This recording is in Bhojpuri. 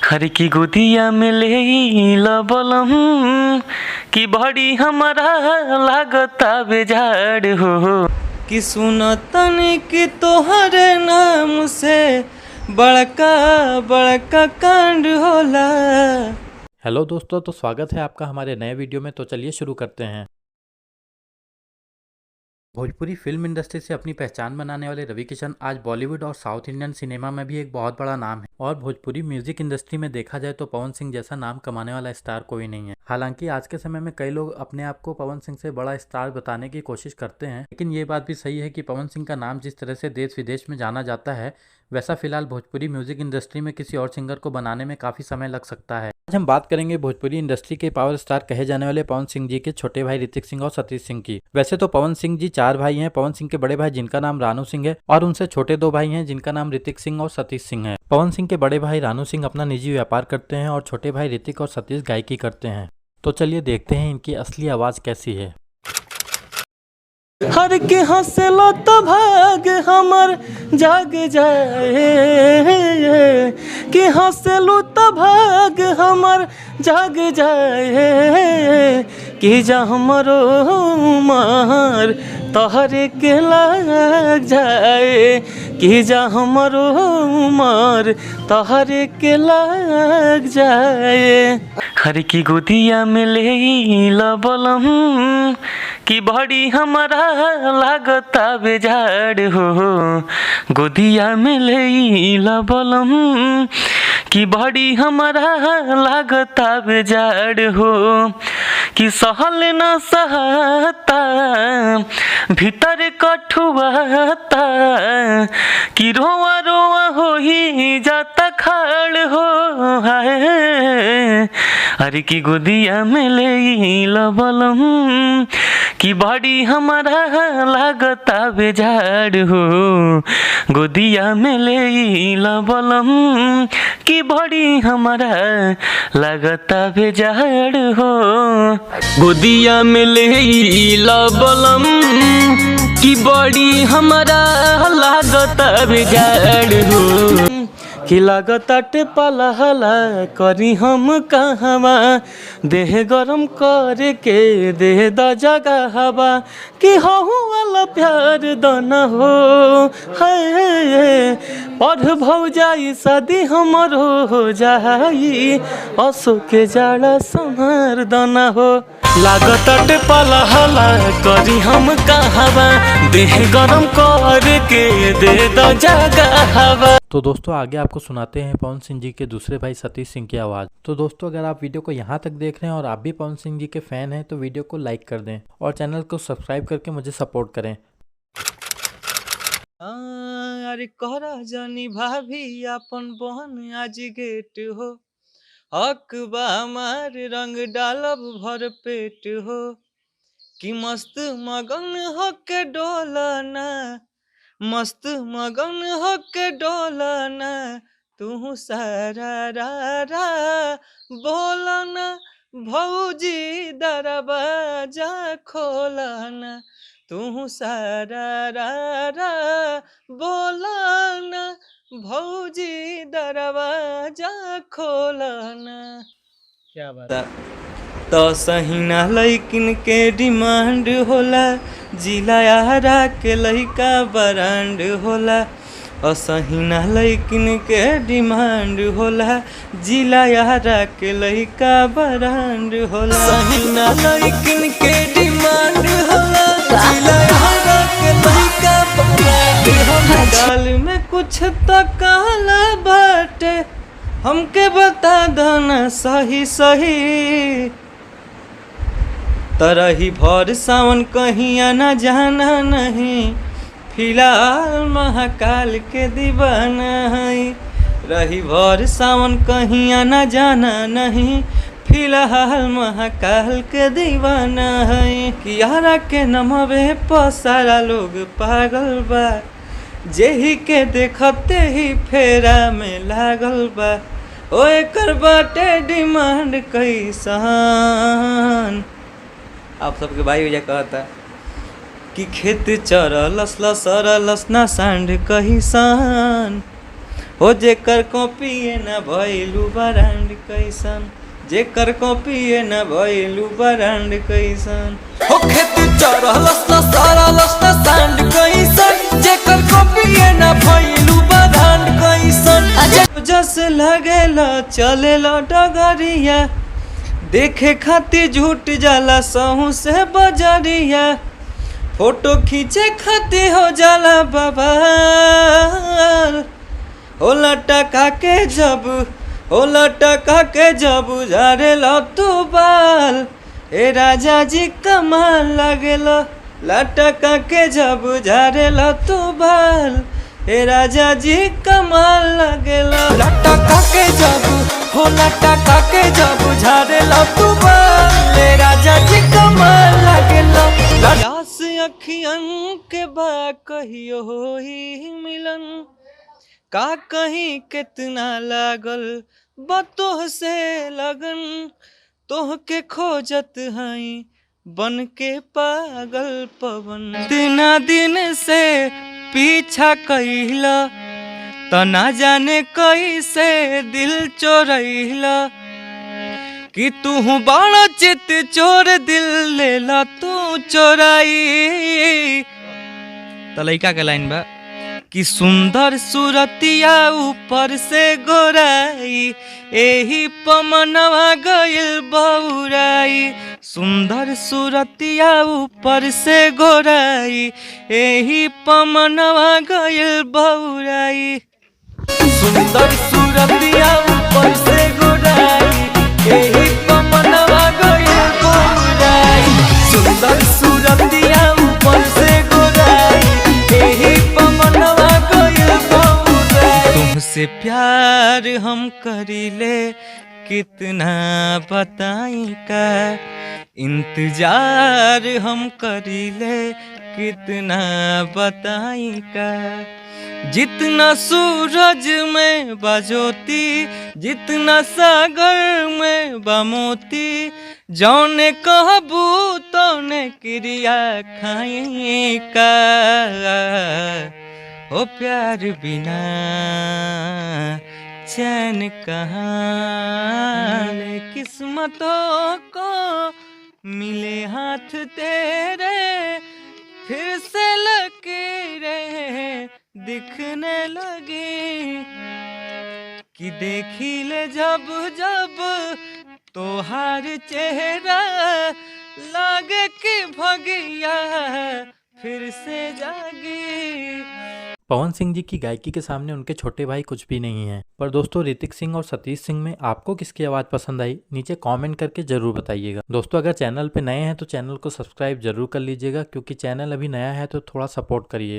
हर की गोदिया में ले बलम कि बड़ी हमारा लागता बेजाड़ हो कि सुनतन कि तोहरे नाम से बड़का बड़का कांड होला। हेलो दोस्तों, तो स्वागत है आपका हमारे नए वीडियो में। तो चलिए शुरू करते हैं। भोजपुरी फिल्म इंडस्ट्री से अपनी पहचान बनाने वाले रवि किशन आज बॉलीवुड और साउथ इंडियन सिनेमा में भी एक बहुत बड़ा नाम है। और भोजपुरी म्यूजिक इंडस्ट्री में देखा जाए तो पवन सिंह जैसा नाम कमाने वाला स्टार कोई नहीं है। हालांकि आज के समय में कई लोग अपने आप को पवन सिंह से बड़ा स्टार बताने की कोशिश करते हैं, लेकिन ये बात भी सही है कि पवन सिंह का नाम जिस तरह से देश विदेश में जाना जाता है, वैसा फिलहाल भोजपुरी म्यूजिक इंडस्ट्री में किसी और सिंगर को बनाने में काफी समय लग सकता है। आज हम बात करेंगे भोजपुरी इंडस्ट्री के पावर स्टार कहे जाने वाले पवन सिंह जी के छोटे भाई ऋतिक सिंह और सतीश सिंह की। वैसे तो पवन सिंह जी 4 भाई हैं। पवन सिंह के बड़े भाई जिनका नाम रानू सिंह है और उनसे छोटे 2 भाई हैं जिनका नाम ऋतिक सिंह और सतीश सिंह है। पवन सिंह के बड़े भाई रानू सिंह अपना निजी व्यापार करते हैं और छोटे भाई ऋतिक और सतीश गायकी करते हैं। तो चलिए देखते हैं इनकी असली आवाज कैसी है। हर के हंसलो तो भाग हमर जाग जाए, कि हंसलो तो भाग हमर जाग जाए, कि जा हमरो उमर तोहरे के लग जाए, कि जा हमरो उमर तोहरे के लग जाए। हर की गोदिया में ले बलम कि बड़ी हमारा लागता बेजाड़ हो, गोदिया में ले बलम कि बड़ी हमारा लागता बेजाड़ हो, कि सहल न सहता भीतर कठुआता, कि रोआ रोआ हो ही जाता खाड़ हो है। अरे की गोदिया में ले बलम कि बड़ी हमारा लागता बेजाड़ हो, गोदिया में ले बलम कि बड़ी हमारा लागता बेजाड़ हो। गोदिया में ले बलम कि बड़ी हमारा लागता बेजाड़ हो, कि लागता टेपला हला करी हम कहवा, देह गरम करे के दे द जगह हवा, कि हो वाला प्यार दना हो है। पढ़ भौ जाई शादी हमरो हो जाई, असो के जाड़ा संहार दना हो। लागता टेपला हला करी हम कहवा, देह गरम करे के दे द जगह हवा। तो दोस्तों आगे आपको सुनाते हैं पवन सिंह जी के दूसरे भाई सतीश सिंह की आवाज़। तो दोस्तों अगर आप वीडियो को यहाँ तक देख रहे हैं और आप भी पवन सिंह जी के फैन हैं तो वीडियो को लाइक कर दें और चैनल को सब्सक्राइब करके मुझे सपोर्ट करें। अरे कहरा जानी भाभी अपन बहन आज गेट हो, हक बा हमार रंग डालब भर पेट हो, कि मस्त मगन होके डोलना, मस्त मगन होके डोलना, तू सारा रा रा बोलना, भौजी दरवाजा खोलना, तू सारा रा रा बोलना, भौजी दरवाजा खोलना। क्या बात तो सहीना लैकिन के डिमांड होला, जिला यारा के लइका ब्रांड होला, असहीना लैकिन के डिमांड होला, जिला यारा के लइका ब्रांड होला। सहीना लैकिन के डिमांड होला, जिला यारा के लइका ब्रांड होला। गाल में कुछ तो काला बाटे, हमके बता दना सही सही, तरही भर सावन कहीं आना जाना नहीं, फिलहाल महाकाल के दीवाना है। रही भर सावन कहीं आना जाना नहीं, फिलहाल महाकाल के दीवाना है। कियारा के नमवे पर सारा लोग पागल बा, जेही के देखते ही फेरा में लागल बा, ओ एकर बाटे डिमांड कैसन। आप सबके भाई भैया कहता कि खेत चरलस लसरलस ना सांड कहिसन, हो जेकर कॉपी न भइलू बरांड कैसन, जेकर कॉपी न भइलू बरांड कैसन। होखे तू चरहलस न सरहलस न सांड कैसन, जेकर कॉपी न भइलू बरांड कैसन। जस लगेला चलेला डगरिया, देखे खातिर झूठ जाला सहू से बजरिया, फोटो खींचे खातिर हो जाला बवाल। होला टका के जब झारेला तू बाल, ए राजा जी कमाल लागेला। लटका के जब झारेला तू बाल, ए राजा जी कमाल लागेला। लटका के जब झारेला तू बाल, ए राजा जी कमाल लागेला। लास अखियन के बा कहियो ही मिलन, का कहीं कितना लागल बतोह से लगन। तोह के खोजत हई बन के पागल पवन, इतना दिन से पीछा कइला त ना जाने कैसे दिल चोरैला। कि तू बड़ा चित चोर दिल लेला तू चोराई। त लइका के लाइन बा कि सुंदर सूरतिया ऊपर से गोराई, एही पमनवा गइल बौराई। सुंदर सूरतिया ऊपर से गोराई, एही पमनवा गइल बौराई। सुंदर सूरतिया ऊपर से गोराई, एही पमनवा गइल बौराई। सुंदर सूरतिया ऊपर से गोराई, एही पमनवा गइल बौराई। तुमसे प्यार हम करीले कितना बताई का, इंतजार हम करीले कितना बताई का। जितना सूरज में बजोती, जितना सागर में बमोती, जौने कहबू तौने क्रिया खाई का। ओ प्यार बिना चैन कहाँ, किस्मतों को मिले हाथ तेरे, फिर से लकीरें दिखने लगी। कि देखी ले जब जब तोहार चेहरा, लागे कि भगिया फिर से जागी। पवन सिंह जी की गायकी के सामने उनके छोटे भाई कुछ भी नहीं है। पर दोस्तों, ऋतिक सिंह और सतीश सिंह में आपको किसकी आवाज़ पसंद आई, नीचे कमेंट करके जरूर बताइएगा। दोस्तों, अगर चैनल पे नए हैं तो चैनल को सब्सक्राइब जरूर कर लीजिएगा, क्योंकि चैनल अभी नया है तो थोड़ा सपोर्ट करिए।